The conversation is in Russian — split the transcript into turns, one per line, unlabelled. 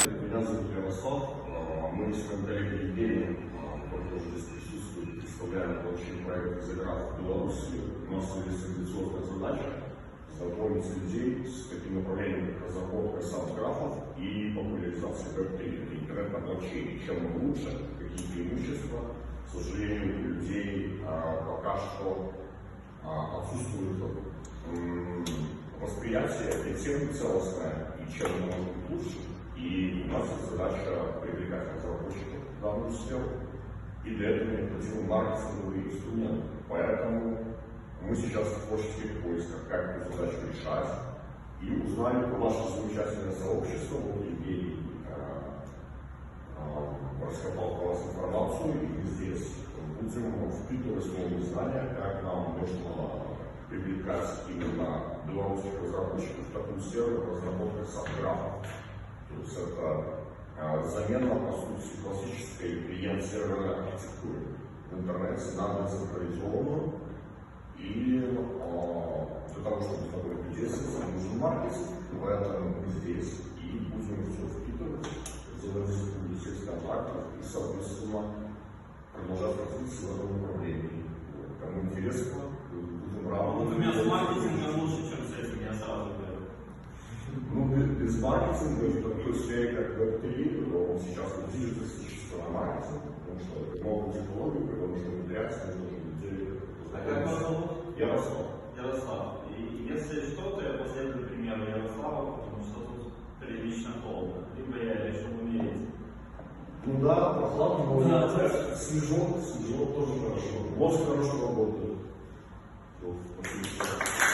Меня зовут Ярослав. Мы с моим коллегой Евгением, который тоже здесь присутствует, представляем блокчейн-проект «Изограф» в Беларуси. У нас есть амбициозная задача знакомить людей с таким направлением, как разработка SaaS-графов и популяризация Web3, интернет на блокчейне. Чем он лучше, какие преимущества. К сожалению, у людей пока что отсутствует восприятие этой темы целостное, и чем она может быть лучше. И у нас есть задача привлекать разработчиков в данную сферу, и для этого необходимы маркетинговые инструменты. Поэтому мы сейчас в творческих поисках, как эту задачу решать, и узнали про ваше замечательное сообщество. Вот Евгений раскопал про вас информацию, и мы здесь будем впитывать новые знания, как нам можно привлекать именно белорусских разработчиков в такую сферу, как разработка SaaS-графов. То есть это замена, по сути, классической клиент-серверной архитектуры в интернете на децентрализованную. И для того, чтобы знакомить людей с этим, нужен маркетинг, поэтому мы здесь и будем все впитывать, заводить сеть контактов и, соответственно, продолжать развитие в этом направлении. Кому интересно, будем рады.
Вот у меня с маркетингом лучше, чем с этим, я сразу говорю.
Ну, без маркетинга, в такой сфере, как Web3, он сейчас движется чисто на маркетинг, потому что это новая технология, когда нужно внедрять, нужно людей.
А как вас зовут?
Ярослав.
Ярослав. И если что, то я последую примеру Ярослава, потому что тут прилично холодно. Либо я решу умереть.
Ну да, прохладно, но снежок тоже хорошо. Мозг хорошо работает. Вот, спасибо.